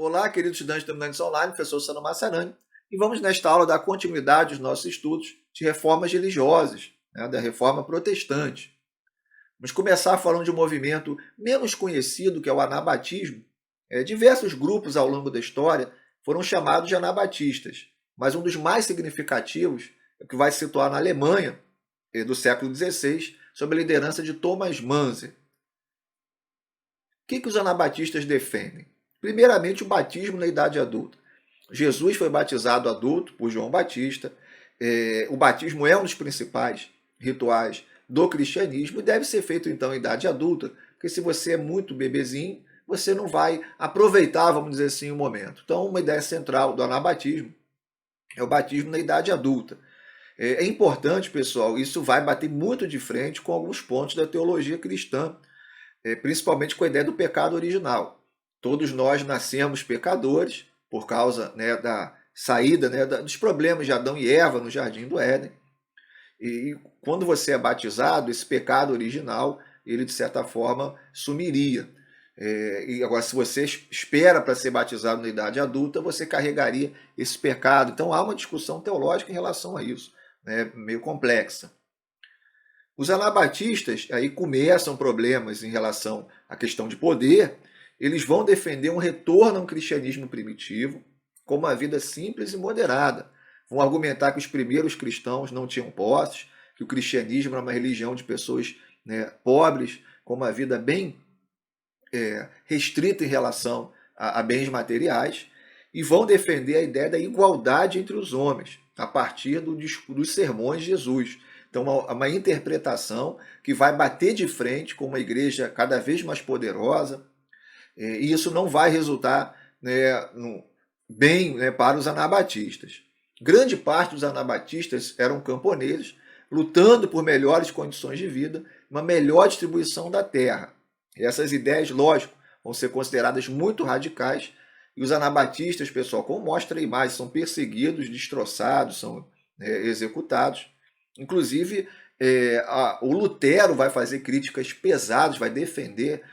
Olá, queridos estudantes do Terminantes Online, professor Sano Massarani, e vamos nesta aula dar continuidade aos nossos estudos de reformas religiosas, da reforma protestante. Vamos começar falando de um movimento menos conhecido, que é o anabatismo. Diversos grupos ao longo da história foram chamados de anabatistas, mas um dos mais significativos é o que vai se situar na Alemanha, do século XVI, sob a liderança de Thomas Manzer. O que os anabatistas defendem? Primeiramente, o batismo na idade adulta. Jesus foi batizado adulto por João Batista. O batismo é um dos principais rituais do cristianismo e deve ser feito, então, em idade adulta, porque se você é muito bebezinho, você não vai aproveitar, vamos dizer assim, o momento. Então, uma ideia central do anabatismo é o batismo na idade adulta. É importante, pessoal, isso vai bater muito de frente com alguns pontos da teologia cristã, principalmente com a ideia do pecado original. Todos nós nascemos pecadores por causa, da saída, dos problemas de Adão e Eva no Jardim do Éden. E quando você é batizado, esse pecado original, ele de certa forma sumiria. E agora, se você espera para ser batizado na idade adulta, você carregaria esse pecado. Então há uma discussão teológica em relação a isso, meio complexa. Os anabatistas aí começam problemas em relação à questão de poder. Eles vão defender um retorno a um cristianismo primitivo, com uma vida simples e moderada. Vão argumentar que os primeiros cristãos não tinham posses, que o cristianismo era uma religião de pessoas, pobres, com uma vida bem restrita em relação a bens materiais, e vão defender a ideia da igualdade entre os homens, a partir dos sermões de Jesus. Então, uma interpretação que vai bater de frente com uma igreja cada vez mais poderosa, e isso não vai resultar bem, para os anabatistas. Grande parte dos anabatistas eram camponeses, lutando por melhores condições de vida, uma melhor distribuição da terra. E essas ideias, lógico, vão ser consideradas muito radicais, e os anabatistas, pessoal, como mostra a imagem, são perseguidos, destroçados, são executados. Inclusive, o Lutero vai fazer críticas pesadas, vai defender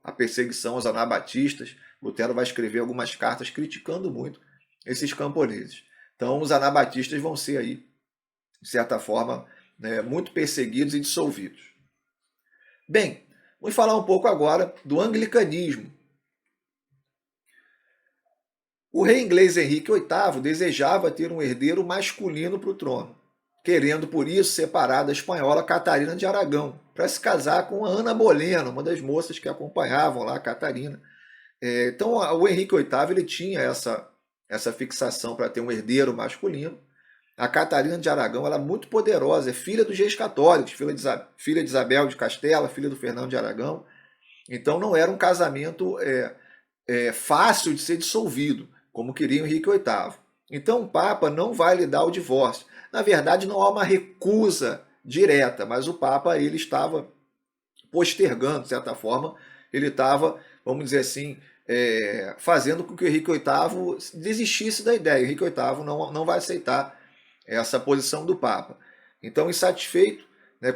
a perseguição aos anabatistas. Lutero vai escrever algumas cartas criticando muito esses camponeses. Então, os anabatistas vão ser aí, de certa forma, muito perseguidos e dissolvidos. Bem, vamos falar um pouco agora do anglicanismo. O rei inglês Henrique VIII desejava ter um herdeiro masculino para o trono, querendo por isso separar da espanhola Catarina de Aragão, para se casar com a Ana Bolena, uma das moças que acompanhavam lá a Catarina. Então, o Henrique VIII ele tinha essa fixação para ter um herdeiro masculino. A Catarina de Aragão era muito poderosa, é filha dos reis católicos, filha de Isabel de Castela, filha do Fernando de Aragão. Então, não era um casamento fácil de ser dissolvido, como queria o Henrique VIII. Então, o Papa não vai lhe dar o divórcio. Na verdade, não há uma recusa direta, mas o Papa ele estava postergando, de certa forma, ele estava, vamos dizer assim, fazendo com que o Henrique VIII desistisse da ideia. O Henrique VIII não vai aceitar essa posição do Papa. Então, insatisfeito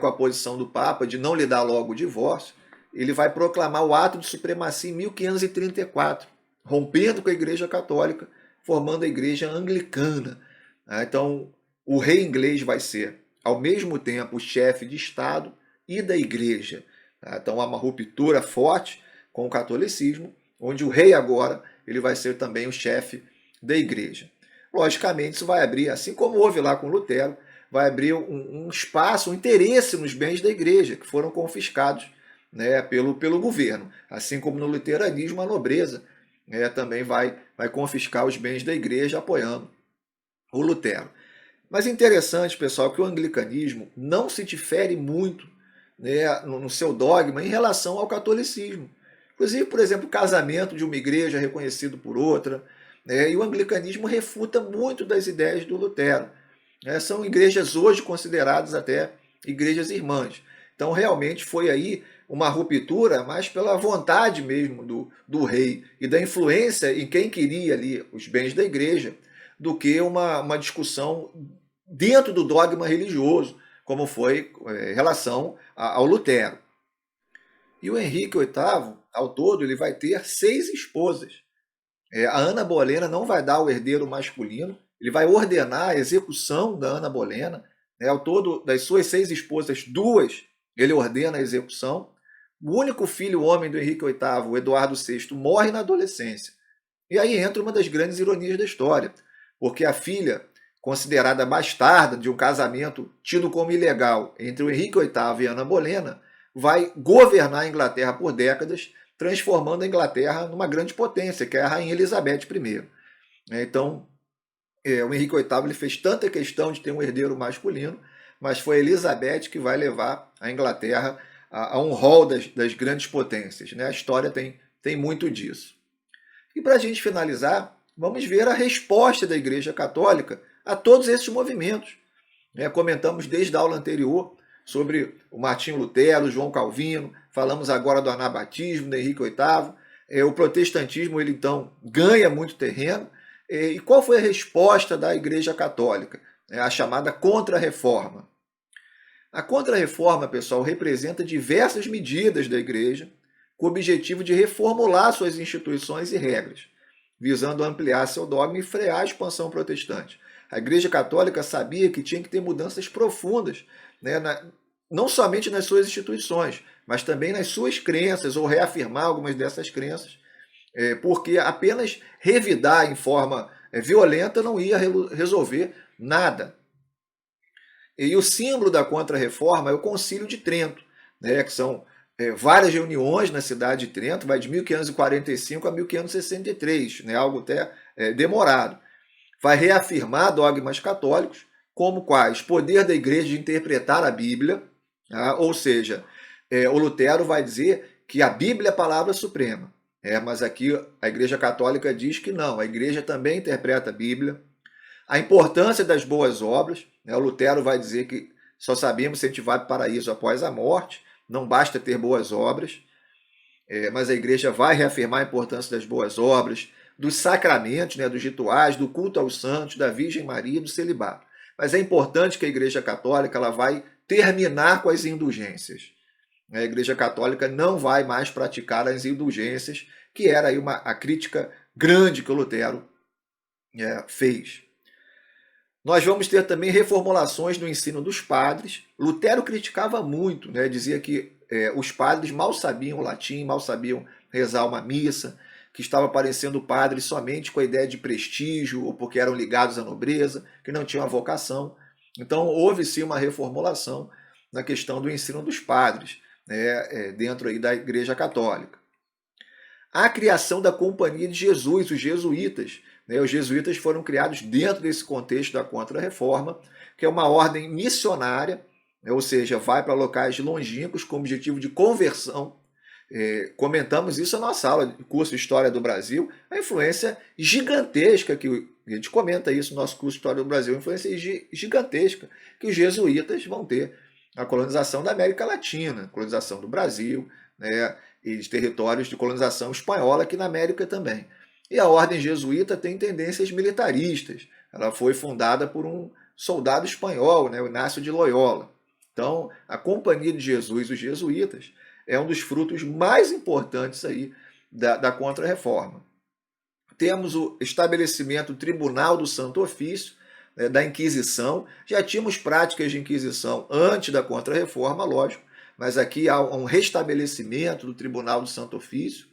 com a posição do Papa de não lhe dar logo o divórcio, ele vai proclamar o ato de supremacia em 1534, rompendo com a Igreja Católica, formando a Igreja Anglicana. Então, o rei inglês vai ser, ao mesmo tempo, o chefe de Estado e da Igreja. Então, há uma ruptura forte com o catolicismo, onde o rei agora ele vai ser também o chefe da Igreja. Logicamente, isso vai abrir, assim como houve lá com Lutero, vai abrir um espaço, um interesse nos bens da Igreja, que foram confiscados pelo governo. Assim como no luteranismo, a nobreza também vai confiscar os bens da Igreja, apoiando o Lutero. Mas é interessante, pessoal, que o anglicanismo não se difere muito no seu dogma em relação ao catolicismo. Inclusive, por exemplo, o casamento de uma igreja reconhecido por outra, e o anglicanismo refuta muito das ideias do Lutero. São igrejas hoje consideradas até igrejas irmãs. Então, realmente foi aí uma ruptura, mas pela vontade mesmo do rei e da influência em quem queria ali os bens da igreja, do que uma discussão dentro do dogma religioso, como foi em relação ao Lutero. E o Henrique VIII, ao todo, ele vai ter 6 esposas. A Ana Bolena não vai dar o herdeiro masculino, ele vai ordenar a execução da Ana Bolena, né? Ao todo, das suas 6 esposas, 2 ele ordena a execução. O único filho homem do Henrique VIII, o Eduardo VI, morre na adolescência. E aí entra uma das grandes ironias da história, porque a filha, considerada bastarda de um casamento tido como ilegal entre o Henrique VIII e Ana Bolena, vai governar a Inglaterra por décadas, transformando a Inglaterra numa grande potência, que é a Rainha Elizabeth I. Então, o Henrique VIII ele fez tanta questão de ter um herdeiro masculino, mas foi a Elizabeth que vai levar a Inglaterra a um rol das grandes potências. A história tem muito disso. E para a gente finalizar, vamos ver a resposta da Igreja Católica a todos esses movimentos. Comentamos desde a aula anterior sobre o Martinho Lutero, João Calvino, falamos agora do anabatismo, do Henrique VIII. O protestantismo, ele então ganha muito terreno. E qual foi a resposta da Igreja Católica? A chamada Contra-Reforma. A Contra-Reforma, pessoal, representa diversas medidas da Igreja com o objetivo de reformular suas instituições e regras, visando ampliar seu dogma e frear a expansão protestante. A Igreja Católica sabia que tinha que ter mudanças profundas, não somente nas suas instituições, mas também nas suas crenças, ou reafirmar algumas dessas crenças, porque apenas revidar em forma violenta não ia resolver nada. E o símbolo da Contra-Reforma é o Concílio de Trento, que são várias reuniões na cidade de Trento, vai de 1545 a 1563, algo até demorado. Vai reafirmar dogmas católicos, como quais? Poder da Igreja de interpretar a Bíblia, ou seja, o Lutero vai dizer que a Bíblia é a palavra suprema, mas aqui a Igreja Católica diz que não, a Igreja também interpreta a Bíblia. A importância das boas obras, o Lutero vai dizer que só sabemos se a gente vai para o paraíso após a morte, não basta ter boas obras, mas a Igreja vai reafirmar a importância das boas obras, dos sacramentos, dos rituais, do culto aos santos, da Virgem Maria, do celibato. Mas é importante que a Igreja Católica ela vai terminar com as indulgências. A Igreja Católica não vai mais praticar as indulgências, que era aí a crítica grande que o Lutero fez. Nós vamos ter também reformulações no ensino dos padres. Lutero criticava muito, dizia que os padres mal sabiam latim, mal sabiam rezar uma missa, que estava aparecendo padres somente com a ideia de prestígio, ou porque eram ligados à nobreza, que não tinham a vocação. Então houve sim uma reformulação na questão do ensino dos padres, dentro aí da Igreja Católica. A criação da Companhia de Jesus, os jesuítas. Os jesuítas foram criados dentro desse contexto da Contra-Reforma, que é uma ordem missionária, ou seja, vai para locais longínquos com o objetivo de conversão. Comentamos isso na nossa aula de curso de História do Brasil, a influência gigantesca, que a gente comenta isso no nosso curso de História do Brasil, a influência gigantesca que os jesuítas vão ter na colonização da América Latina, colonização do Brasil, e de territórios de colonização espanhola aqui na América também. E a ordem jesuíta tem tendências militaristas. Ela foi fundada por um soldado espanhol, o Inácio de Loyola. Então, a Companhia de Jesus, os jesuítas, é um dos frutos mais importantes aí da Contra-Reforma. Temos o estabelecimento do Tribunal do Santo Ofício, da Inquisição. Já tínhamos práticas de Inquisição antes da Contra-Reforma, lógico, mas aqui há um restabelecimento do Tribunal do Santo Ofício,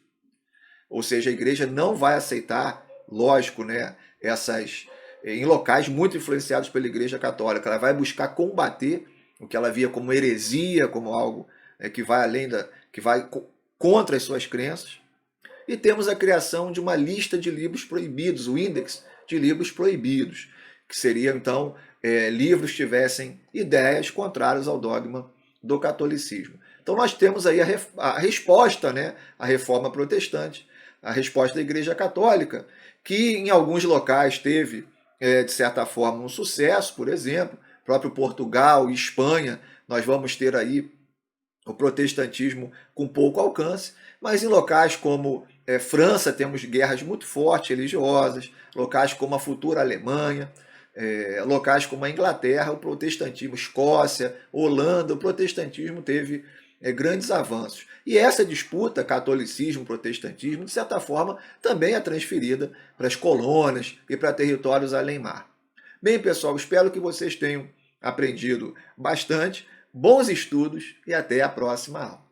ou seja, a Igreja não vai aceitar, lógico, essas em locais muito influenciados pela Igreja Católica. Ela vai buscar combater o que ela via como heresia, como algo que vai além que vai contra as suas crenças. E temos a criação de uma lista de livros proibidos, o índex de livros proibidos, que seriam então livros que tivessem ideias contrárias ao dogma do catolicismo. Então nós temos aí a resposta, à reforma protestante, a resposta da Igreja Católica, que em alguns locais teve, de certa forma, um sucesso, por exemplo, próprio Portugal e Espanha, nós vamos ter aí o protestantismo com pouco alcance, mas em locais como França temos guerras muito fortes, religiosas, locais como a futura Alemanha, locais como a Inglaterra, o protestantismo, Escócia, Holanda, o protestantismo teve grandes avanços. E essa disputa, catolicismo-protestantismo, de certa forma, também é transferida para as colônias e para territórios além-mar. Bem, pessoal, espero que vocês tenham aprendido bastante. Bons estudos e até a próxima aula.